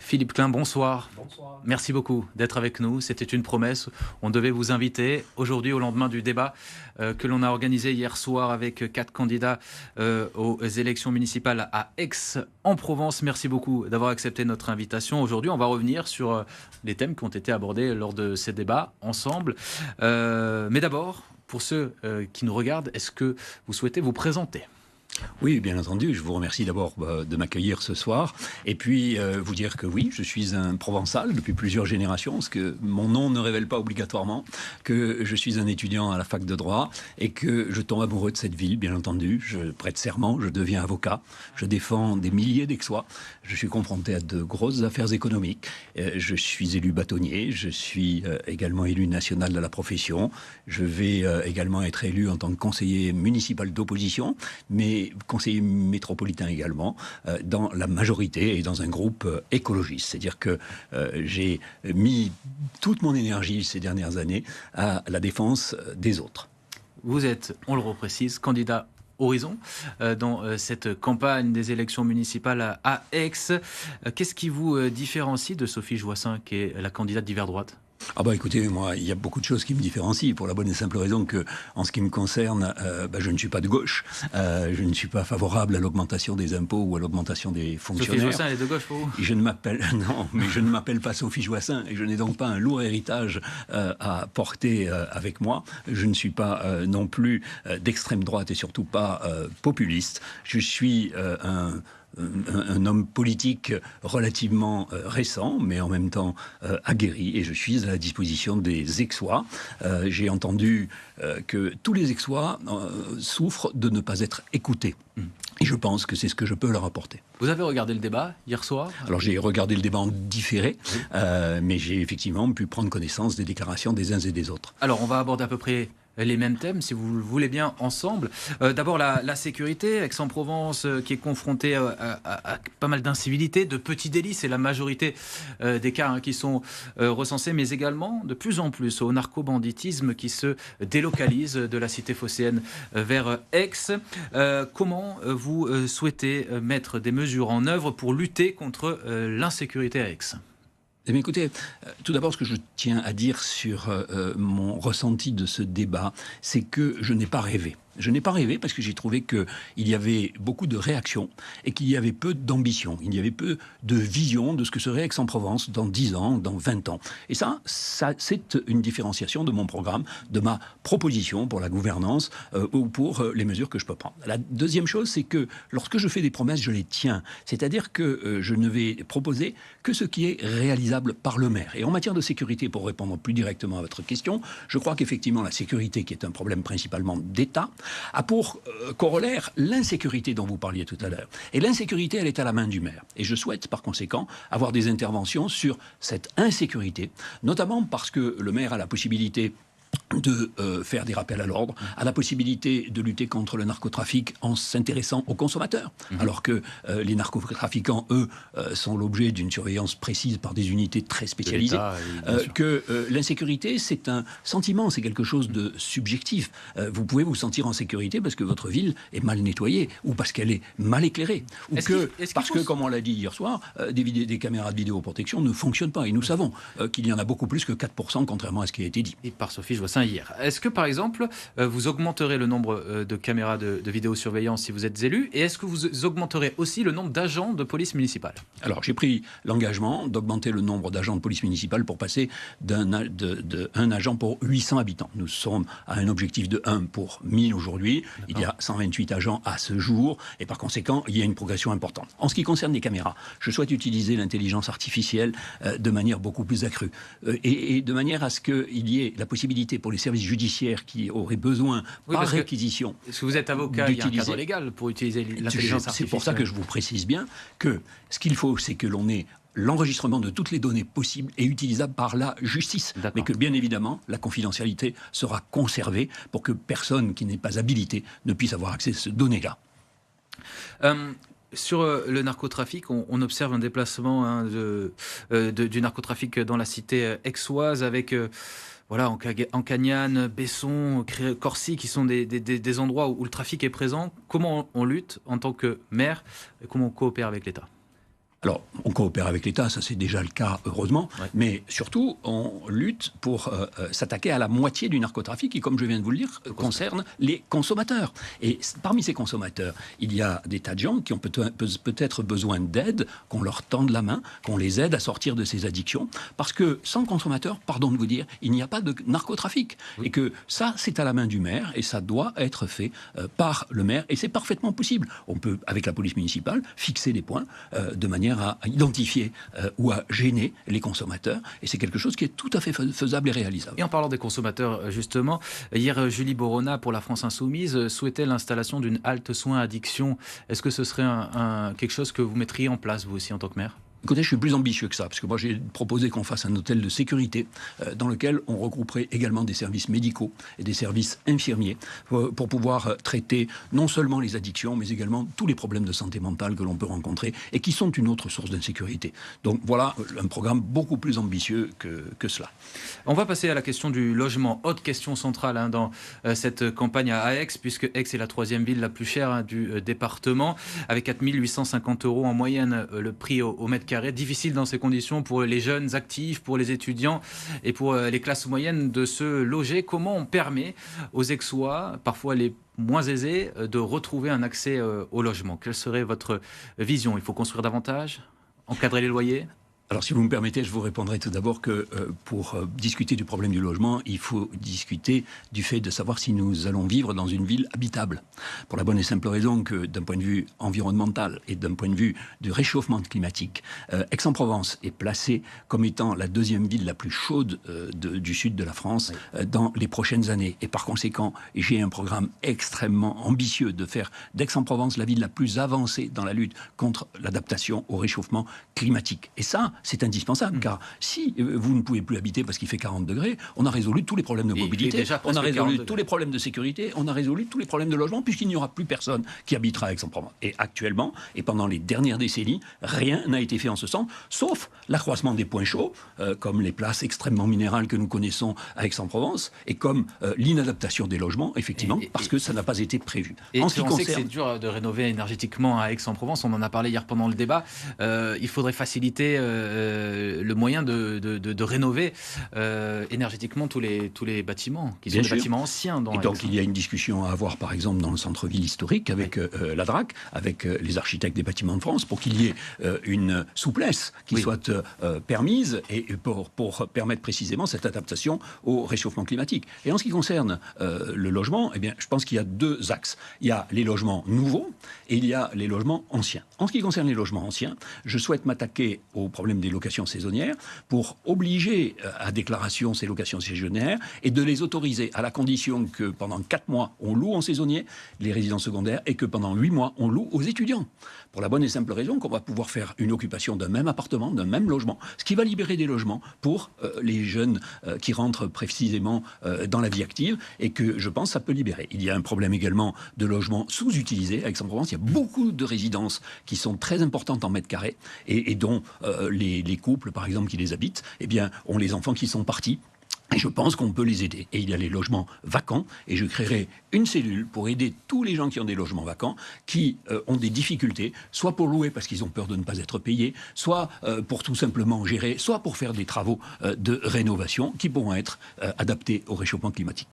Philippe Klein, bonsoir. Bonsoir. Merci beaucoup d'être avec nous. C'était une promesse. On devait vous inviter aujourd'hui au lendemain du débat que l'on a organisé hier soir avec 4 candidats aux élections municipales à Aix-en-Provence. Merci beaucoup d'avoir accepté notre invitation. Aujourd'hui, on va revenir sur les thèmes qui ont été abordés lors de ces débats ensemble. Mais d'abord, pour ceux qui nous regardent, est-ce que vous souhaitez vous présenter ? Oui, bien entendu. Je vous remercie d'abord de m'accueillir ce soir. Et puis, vous dire que oui, je suis un Provençal depuis plusieurs générations, parce que mon nom ne révèle pas obligatoirement que je suis un étudiant à la fac de droit et que je tombe amoureux de cette ville, bien entendu. Je prête serment, je deviens avocat, je défends des milliers d'Aixois. Je suis confronté à de grosses affaires économiques. Je suis élu bâtonnier, je suis également élu national de la profession. Je vais également être élu en tant que conseiller municipal d'opposition, mais conseiller métropolitain également, dans la majorité et dans un groupe écologiste. C'est-à-dire que j'ai mis toute mon énergie ces dernières années à la défense des autres. Vous êtes, on le reprécise, candidat Horizon dans cette campagne des élections municipales à Aix. Qu'est-ce qui vous différencie de Sophie Joissaint, qui est la candidate d'hiver droite ? Ah bah écoutez, moi, il y a beaucoup de choses qui me différencient, pour la bonne et simple raison que, en ce qui me concerne, je ne suis pas de gauche. Je ne suis pas favorable à l'augmentation des impôts ou à l'augmentation des fonctionnaires. Sophie Joissaint, elle est de gauche pour vous ? Je ne m'appelle pas Sophie Joissaint et je n'ai donc pas un lourd héritage à porter avec moi. Je ne suis pas non plus d'extrême droite et surtout pas populiste. Je suis un homme politique relativement récent, mais en même temps aguerri, et je suis à la disposition des Aixois. J'ai entendu que tous les Aixois souffrent de ne pas être écoutés. Et je pense que c'est ce que je peux leur apporter. Vous avez regardé le débat hier soir ? Alors j'ai regardé le débat en différé, mais j'ai effectivement pu prendre connaissance des déclarations des uns et des autres. Alors on va aborder à peu près les mêmes thèmes, si vous le voulez bien, ensemble. D'abord, la sécurité. Aix-en-Provence, qui est confrontée à pas mal d'incivilités, de petits délits. C'est la majorité des cas qui sont recensés, mais également de plus en plus au narco-banditisme qui se délocalise de la cité phocéenne vers Aix. Comment vous souhaitez mettre des mesures en œuvre pour lutter contre l'insécurité à Aix ? Eh bien, écoutez, tout d'abord, ce que je tiens à dire sur mon ressenti de ce débat, c'est que je n'ai pas rêvé. Je n'ai pas rêvé parce que j'ai trouvé qu'il y avait beaucoup de réactions et qu'il y avait peu d'ambition. Il y avait peu de vision de ce que serait Aix-en-Provence dans 10 ans, dans 20 ans. Et ça c'est une différenciation de mon programme, de ma proposition pour la gouvernance ou pour les mesures que je peux prendre. La deuxième chose, c'est que lorsque je fais des promesses, je les tiens. C'est-à-dire que je ne vais proposer que ce qui est réalisable par le maire. Et en matière de sécurité, pour répondre plus directement à votre question, je crois qu'effectivement la sécurité, qui est un problème principalement d'État, a pour corollaire l'insécurité dont vous parliez tout à l'heure. Et l'insécurité, elle est à la main du maire. Et je souhaite, par conséquent, avoir des interventions sur cette insécurité, notamment parce que le maire a la possibilité de faire des rappels à l'ordre, a la possibilité de lutter contre le narcotrafic en s'intéressant aux consommateurs, alors que les narcotrafiquants, eux, sont l'objet d'une surveillance précise par des unités très spécialisées, que l'insécurité, c'est un sentiment, c'est quelque chose de subjectif. Vous pouvez vous sentir en sécurité parce que votre ville est mal nettoyée, ou parce qu'elle est mal éclairée, ou parce que, comme on l'a dit hier soir, des caméras de vidéoprotection ne fonctionnent pas, et nous savons qu'il y en a beaucoup plus que 4%, contrairement à ce qui a été dit. Et par Sophie Joissaint hier. Est-ce que, par exemple, vous augmenterez le nombre de caméras de vidéosurveillance si vous êtes élu, et est-ce que vous augmenterez aussi le nombre d'agents de police municipale ? Alors, j'ai pris l'engagement d'augmenter le nombre d'agents de police municipale pour passer d'un agent pour 800 habitants. Nous sommes à un objectif de 1 pour 1000 aujourd'hui. D'accord. Il y a 128 agents à ce jour, et par conséquent, il y a une progression importante. En ce qui concerne les caméras, je souhaite utiliser l'intelligence artificielle de manière beaucoup plus accrue, et de manière à ce qu'il y ait la possibilité pour les services judiciaires qui auraient besoin, par réquisition... Est-ce que vous êtes avocat, il y a un cadre légal pour utiliser l'intelligence artificielle. C'est pour ça que je vous précise bien que ce qu'il faut, c'est que l'on ait l'enregistrement de toutes les données possibles et utilisables par la justice. Mais que, bien évidemment, la confidentialité sera conservée pour que personne qui n'est pas habilité ne puisse avoir accès à ces données-là. Sur le narcotrafic, on observe un déplacement du narcotrafic dans la cité aixoise avec... Voilà, Ancagnane, Besson, Corcy, qui sont des endroits où le trafic est présent. Comment on lutte en tant que maire et comment on coopère avec l'État ? Alors, on coopère avec l'État, ça c'est déjà le cas, heureusement, Ouais. mais surtout, on lutte pour s'attaquer à la moitié du narcotrafic qui, comme je viens de vous le dire, concerne les consommateurs. Et parmi ces consommateurs, il y a des tas de gens qui ont peut-être besoin d'aide, qu'on leur tende la main, qu'on les aide à sortir de ces addictions, parce que sans consommateurs, pardon de vous dire, il n'y a pas de narcotrafic. Oui. Et que ça, c'est à la main du maire, et ça doit être fait par le maire, et c'est parfaitement possible. On peut, avec la police municipale, fixer des points de manière à identifier ou à gêner les consommateurs. Et c'est quelque chose qui est tout à fait faisable et réalisable. Et en parlant des consommateurs, justement, hier, Julie Borona, pour la France Insoumise, souhaitait l'installation d'une halte soins addiction. Est-ce que ce serait quelque chose que vous mettriez en place, vous aussi, en tant que maire ? Écoutez, je suis plus ambitieux que ça, parce que moi j'ai proposé qu'on fasse un hôtel de sécurité dans lequel on regrouperait également des services médicaux et des services infirmiers pour pouvoir traiter non seulement les addictions, mais également tous les problèmes de santé mentale que l'on peut rencontrer et qui sont une autre source d'insécurité. Donc voilà un programme beaucoup plus ambitieux que cela. On va passer à la question du logement. Autre question centrale dans cette campagne à Aix, puisque Aix est la 3e ville la plus chère du département, avec 4 850 € en moyenne le prix au mètre carré. Difficile dans ces conditions pour les jeunes actifs, pour les étudiants et pour les classes moyennes de se loger. Comment on permet aux Aixois, parfois les moins aisés, de retrouver un accès au logement ? Quelle serait votre vision ? Il faut construire davantage ? Encadrer les loyers ? Alors, si vous me permettez, je vous répondrai tout d'abord que pour discuter du problème du logement, il faut discuter du fait de savoir si nous allons vivre dans une ville habitable. Pour la bonne et simple raison que, d'un point de vue environnemental et d'un point de vue du réchauffement climatique, Aix-en-Provence est placée comme étant la 2e ville la plus chaude du sud de la France dans les prochaines années. Et par conséquent, j'ai un programme extrêmement ambitieux de faire d'Aix-en-Provence la ville la plus avancée dans la lutte contre l'adaptation au réchauffement climatique. Et ça, c'est indispensable, car si vous ne pouvez plus habiter parce qu'il fait 40 degrés, on a résolu tous les problèmes de mobilité, on a résolu tous les problèmes de sécurité, on a résolu tous les problèmes de logement, puisqu'il n'y aura plus personne qui habitera à Aix-en-Provence. Et actuellement, et pendant les dernières décennies, rien n'a été fait en ce sens, sauf l'accroissement des points chauds, comme les places extrêmement minérales que nous connaissons à Aix-en-Provence, et comme l'inadaptation des logements, effectivement, parce que ça n'a pas été prévu. Et on sait que c'est dur de rénover énergétiquement à Aix-en-Provence, on en a parlé hier pendant le débat, il faudrait faciliter le moyen de rénover énergétiquement tous les bâtiments, qui sont des bâtiments anciens. Et donc il y a une discussion à avoir, par exemple, dans le centre-ville historique avec la DRAC, avec les architectes des bâtiments de France, pour qu'il y ait une souplesse qui soit permise et pour permettre précisément cette adaptation au réchauffement climatique. Et en ce qui concerne le logement, eh bien, je pense qu'il y a 2 axes. Il y a les logements nouveaux et il y a les logements anciens. En ce qui concerne les logements anciens, je souhaite m'attaquer au problème des locations saisonnières pour obliger à déclaration ces locations saisonnières et de les autoriser à la condition que pendant 4 mois, on loue en saisonnier les résidences secondaires et que pendant 8 mois, on loue aux étudiants. Pour la bonne et simple raison qu'on va pouvoir faire une occupation d'un même appartement, d'un même logement, ce qui va libérer des logements pour les jeunes qui rentrent précisément dans la vie active et que je pense ça peut libérer. Il y a un problème également de logements sous-utilisés à Aix-en-Provence. Il y a beaucoup de résidences qui sont très importantes en mètres carrés et dont les couples, par exemple, qui les habitent, eh bien, ont les enfants qui sont partis. Et je pense qu'on peut les aider. Et il y a les logements vacants. Et je créerai une cellule pour aider tous les gens qui ont des logements vacants, qui ont des difficultés, soit pour louer parce qu'ils ont peur de ne pas être payés, soit pour tout simplement gérer, soit pour faire des travaux de rénovation qui pourront être adaptés au réchauffement climatique.